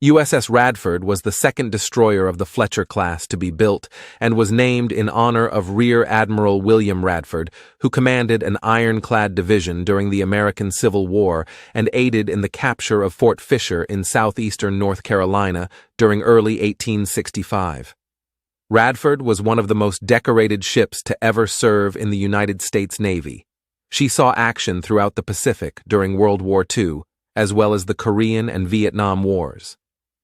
USS Radford was the second destroyer of the Fletcher-class to be built and was named in honor of Rear Admiral William Radford, who commanded an Ironclad Division during the American Civil War and aided in the capture of Fort Fisher in southeastern North Carolina during early 1865. Radford was one of the most decorated ships to ever serve in the United States Navy. She saw action throughout the Pacific during World War II, as well as the Korean and Vietnam Wars.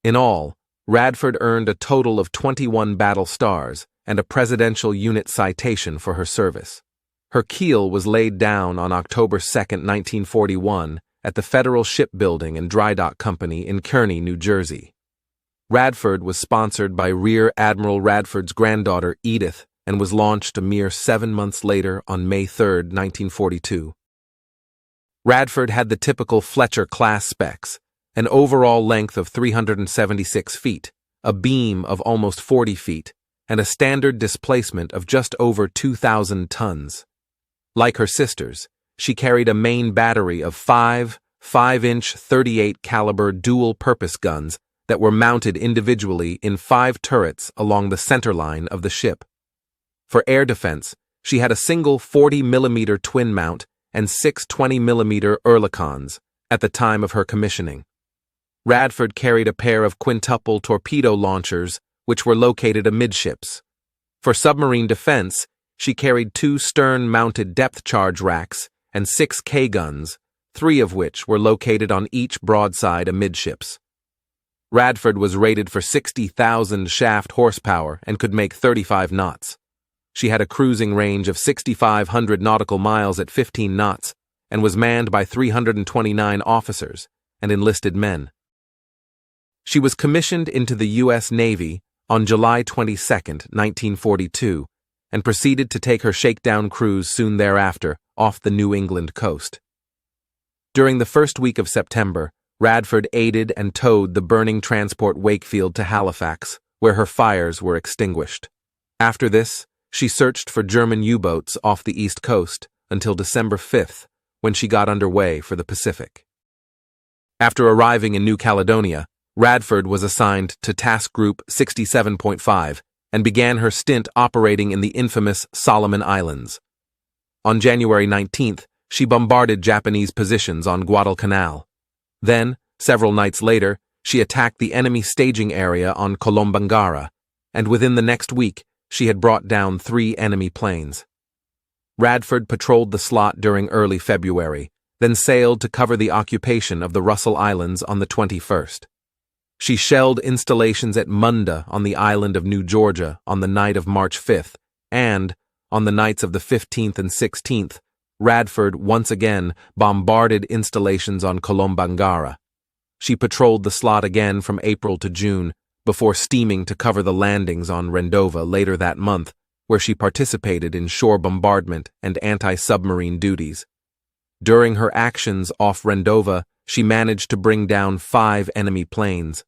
In all, Radford earned a total of 21 battle stars and a Presidential Unit Citation for her service. Her keel was laid down on October 2, 1941, at the Federal Shipbuilding and Dry Dock Company in Kearney, New Jersey. Radford was sponsored by Rear Admiral Radford's granddaughter Edith and was launched a mere 7 months later on May 3, 1942. Radford had the typical Fletcher-class specs, an overall length of 376 feet, a beam of almost 40 feet, and a standard displacement of just over 2,000 tons. Like her sisters, she carried a main battery of 5.5-inch 38 caliber dual-purpose guns that were mounted individually in 5 turrets along the centerline of the ship. For air defense, she had a single 40mm twin mount and 6 20mm Oerlikons at the time of her commissioning. Radford carried a pair of quintuple torpedo launchers, which were located amidships. For submarine defense, she carried 2 stern-mounted depth charge racks and 6 K-guns, 3 of which were located on each broadside amidships. Radford was rated for 60,000 shaft horsepower and could make 35 knots. She had a cruising range of 6,500 nautical miles at 15 knots and was manned by 329 officers and enlisted men. She was commissioned into the U.S. Navy on July 22, 1942, and proceeded to take her shakedown cruise soon thereafter off the New England coast. During the first week of September, Radford aided and towed the burning transport Wakefield to Halifax, where her fires were extinguished. After this, she searched for German U-boats off the East Coast until December 5th, when she got underway for the Pacific. After arriving in New Caledonia, Radford was assigned to Task Group 67.5 and began her stint operating in the infamous Solomon Islands. On January 19th, she bombarded Japanese positions on Guadalcanal. Then, several nights later, she attacked the enemy staging area on Kolombangara, and within the next week, she had brought down 3 enemy planes. Radford patrolled the slot during early February, then sailed to cover the occupation of the Russell Islands on the 21st. She shelled installations at Munda on the island of New Georgia on the night of March 5th, and, on the nights of the 15th and 16th, Radford once again bombarded installations on Kolombangara. She patrolled the slot again from April to June, before steaming to cover the landings on Rendova later that month, where she participated in shore bombardment and anti-submarine duties. During her actions off Rendova, she managed to bring down 5 enemy planes.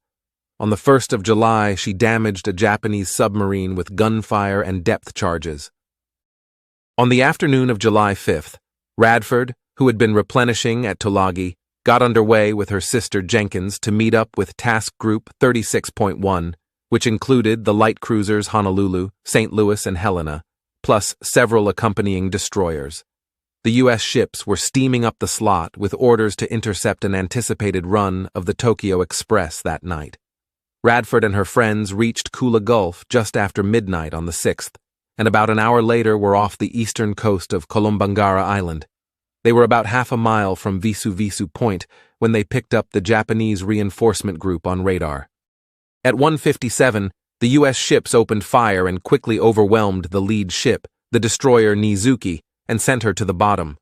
On the 1st of July, she damaged a Japanese submarine with gunfire and depth charges. On the afternoon of July 5th, Radford, who had been replenishing at Tulagi, got underway with her sister Jenkins to meet up with Task Group 36.1, which included the light cruisers Honolulu, St. Louis, and Helena, plus several accompanying destroyers. The U.S. ships were steaming up the slot with orders to intercept an anticipated run of the Tokyo Express that night. Radford and her friends reached Kula Gulf just after midnight on the 6th, and about an hour later were off the eastern coast of Kolombangara Island. They were about half a mile from Visu Point when they picked up the Japanese reinforcement group on radar. At 1:57, the U.S. ships opened fire and quickly overwhelmed the lead ship, the destroyer Nizuki, and sent her to the bottom.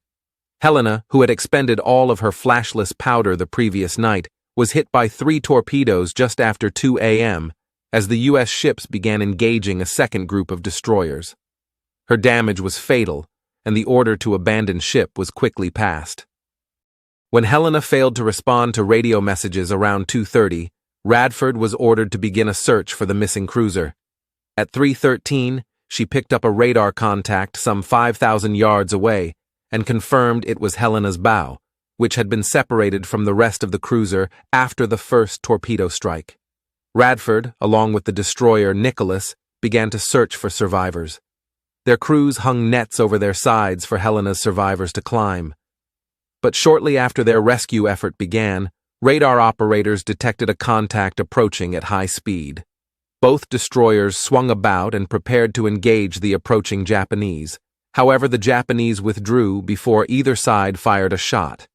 Helena, who had expended all of her flashless powder the previous night, was hit by 3 torpedoes just after 2 a.m. as the U.S. ships began engaging a second group of destroyers. Her damage was fatal, and the order to abandon ship was quickly passed. When Helena failed to respond to radio messages around 2:30, Radford was ordered to begin a search for the missing cruiser. At 3:13, she picked up a radar contact some 5,000 yards away and confirmed it was Helena's bow, which had been separated from the rest of the cruiser after the first torpedo strike. Radford, along with the destroyer Nicholas, began to search for survivors. Their crews hung nets over their sides for Helena's survivors to climb. But shortly after their rescue effort began, radar operators detected a contact approaching at high speed. Both destroyers swung about and prepared to engage the approaching Japanese. However, the Japanese withdrew before either side fired a shot.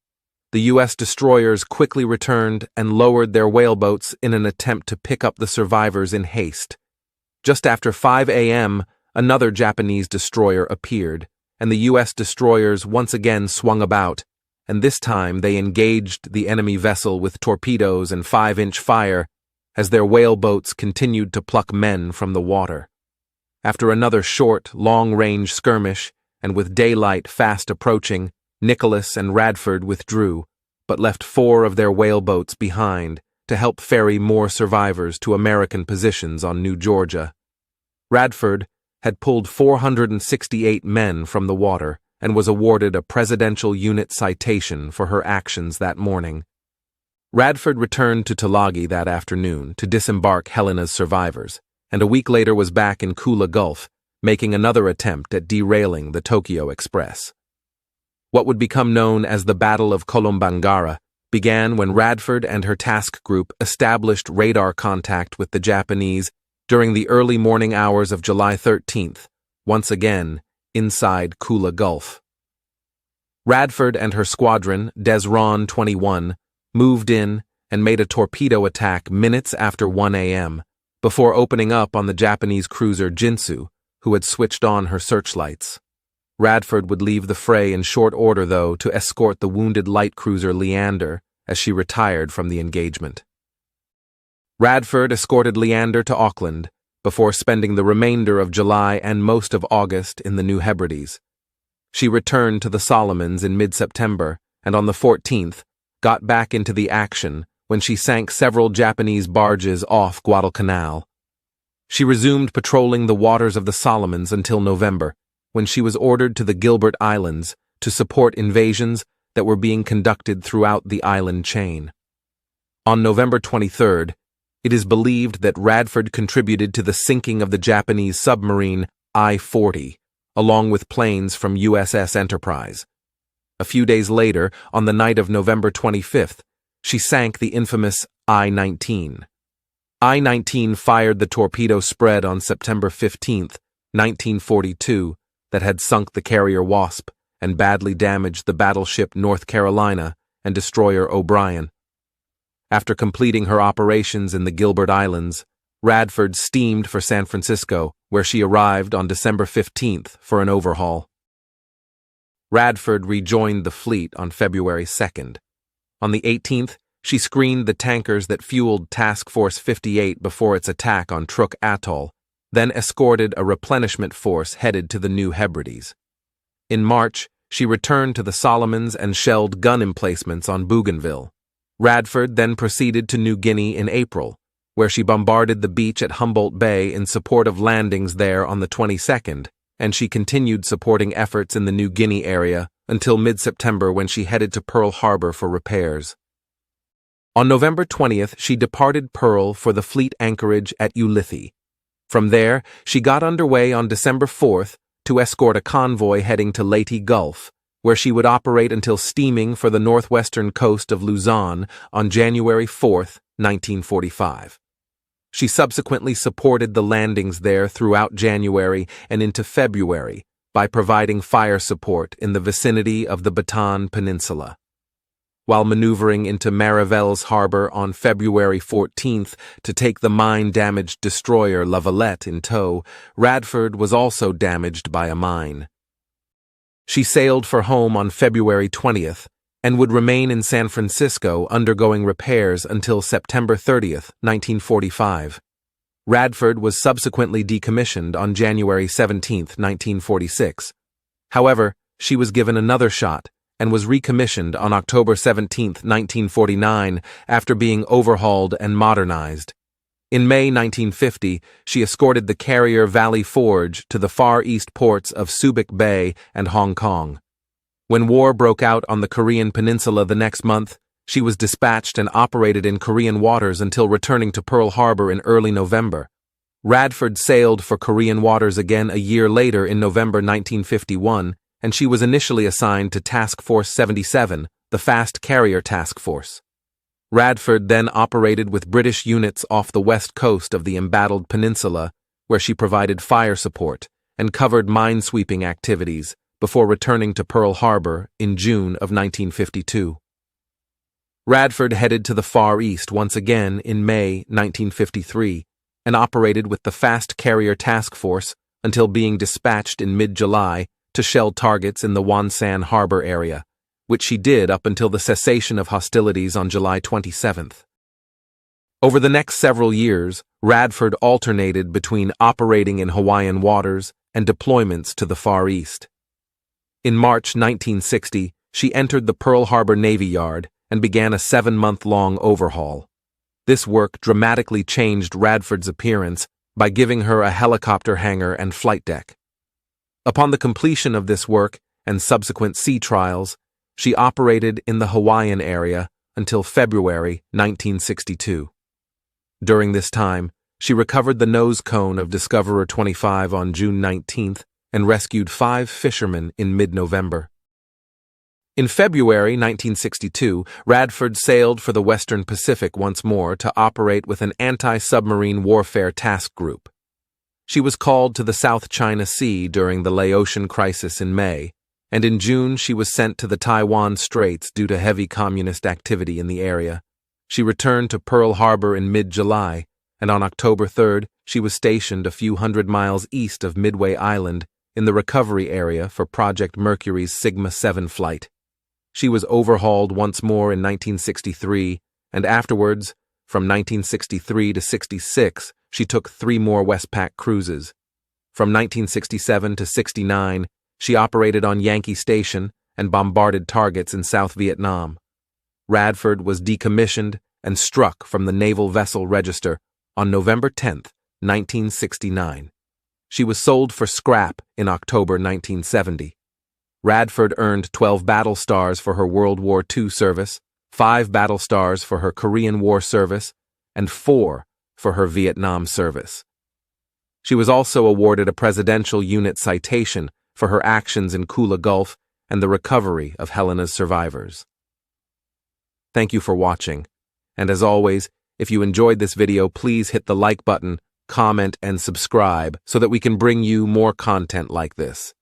The U.S. destroyers quickly returned and lowered their whaleboats in an attempt to pick up the survivors in haste. Just after 5 a.m., another Japanese destroyer appeared, and the U.S. destroyers once again swung about, and this time they engaged the enemy vessel with torpedoes and 5-inch fire as their whaleboats continued to pluck men from the water. After another short, long-range skirmish, and with daylight fast approaching, Nicholas and Radford withdrew, but left 4 of their whaleboats behind to help ferry more survivors to American positions on New Georgia. Radford had pulled 468 men from the water and was awarded a Presidential Unit Citation for her actions that morning. Radford returned to Tulagi that afternoon to disembark Helena's survivors, and a week later was back in Kula Gulf, making another attempt at derailing the Tokyo Express. What would become known as the Battle of Kolombangara began when Radford and her task group established radar contact with the Japanese during the early morning hours of July 13th, once again inside Kula Gulf. Radford and her squadron, Desron 21, moved in and made a torpedo attack minutes after 1 a.m., before opening up on the Japanese cruiser Jinsu, who had switched on her searchlights. Radford would leave the fray in short order, though, to escort the wounded light cruiser Leander as she retired from the engagement. Radford escorted Leander to Auckland before spending the remainder of July and most of August in the New Hebrides. She returned to the Solomons in mid-September and on the 14th got back into the action when she sank several Japanese barges off Guadalcanal. She resumed patrolling the waters of the Solomons until November, when she was ordered to the Gilbert Islands to support invasions that were being conducted throughout the island chain. On November 23rd, it is believed that Radford contributed to the sinking of the Japanese submarine I-40, along with planes from USS Enterprise. A few days later, on the night of November 25th, she sank the infamous I-19. I-19 fired the torpedo spread on September 15, 1942, that had sunk the carrier Wasp and badly damaged the battleship North Carolina and destroyer O'Brien. After completing her operations in the Gilbert Islands, Radford steamed for San Francisco, where she arrived on December 15th for an overhaul. Radford rejoined the fleet on February 2nd. On the 18th, she screened the tankers that fueled Task Force 58 before its attack on Truk Atoll, then escorted a replenishment force headed to the New Hebrides. In March, she returned to the Solomons and shelled gun emplacements on Bougainville. Radford then proceeded to New Guinea in April, where she bombarded the beach at Humboldt Bay in support of landings there on the 22nd, and she continued supporting efforts in the New Guinea area until mid-September when she headed to Pearl Harbor for repairs. On November 20th, she departed Pearl for the fleet anchorage at Ulithi. From there, she got underway on December 4th to escort a convoy heading to Leyte Gulf, where she would operate until steaming for the northwestern coast of Luzon on January 4th, 1945. She subsequently supported the landings there throughout January and into February by providing fire support in the vicinity of the Bataan Peninsula. While maneuvering into Mariveles Harbor on February 14th to take the mine-damaged destroyer La Valette in tow, Radford was also damaged by a mine. She sailed for home on February 20th and would remain in San Francisco undergoing repairs until September 30th, 1945. Radford was subsequently decommissioned on January 17, 1946. However, she was given another shot and was recommissioned on October 17, 1949, after being overhauled and modernized. In May 1950, she escorted the carrier Valley Forge to the Far East ports of Subic Bay and Hong Kong. When war broke out on the Korean peninsula the next month, she was dispatched and operated in Korean waters until returning to Pearl Harbor in early November. Radford sailed for Korean waters again a year later in November 1951, and she was initially assigned to Task Force 77, the Fast Carrier Task Force. Radford then operated with British units off the west coast of the embattled peninsula, where she provided fire support and covered minesweeping activities before returning to Pearl Harbor in June of 1952. Radford headed to the Far East once again in May 1953 and operated with the Fast Carrier Task Force until being dispatched in mid-July to shell targets in the Wonsan Harbor area, which she did up until the cessation of hostilities on July 27th. Over the next several years, Radford alternated between operating in Hawaiian waters and deployments to the Far East. In March 1960, she entered the Pearl Harbor Navy Yard and began a 7-month-long overhaul. This work dramatically changed Radford's appearance by giving her a helicopter hangar and flight deck. Upon the completion of this work and subsequent sea trials, she operated in the Hawaiian area until February 1962. During this time, she recovered the nose cone of Discoverer 25 on June 19th and rescued 5 fishermen in mid-November. In February 1962, Radford sailed for the Western Pacific once more to operate with an anti-submarine warfare task group. She was called to the South China Sea during the Laotian crisis in May, and in June she was sent to the Taiwan Straits due to heavy communist activity in the area. She returned to Pearl Harbor in mid-July, and on October 3rd she was stationed a few hundred miles east of Midway Island in the recovery area for Project Mercury's Sigma 7 flight. She was overhauled once more in 1963, and afterwards, from 1963 to 66, she took 3 more Westpac cruises. From 1967 to 69, she operated on Yankee Station and bombarded targets in South Vietnam. Radford was decommissioned and struck from the Naval Vessel Register on November 10, 1969. She was sold for scrap in October 1970. Radford earned 12 battle stars for her World War II service, 5 battle stars for her Korean War service, and 4 for her Vietnam service. She was also awarded a Presidential Unit Citation for her actions in Kula Gulf and the recovery of Helena's survivors. Thank you for watching, and as always, if you enjoyed this video, please hit the like button, comment, and subscribe so that we can bring you more content like this.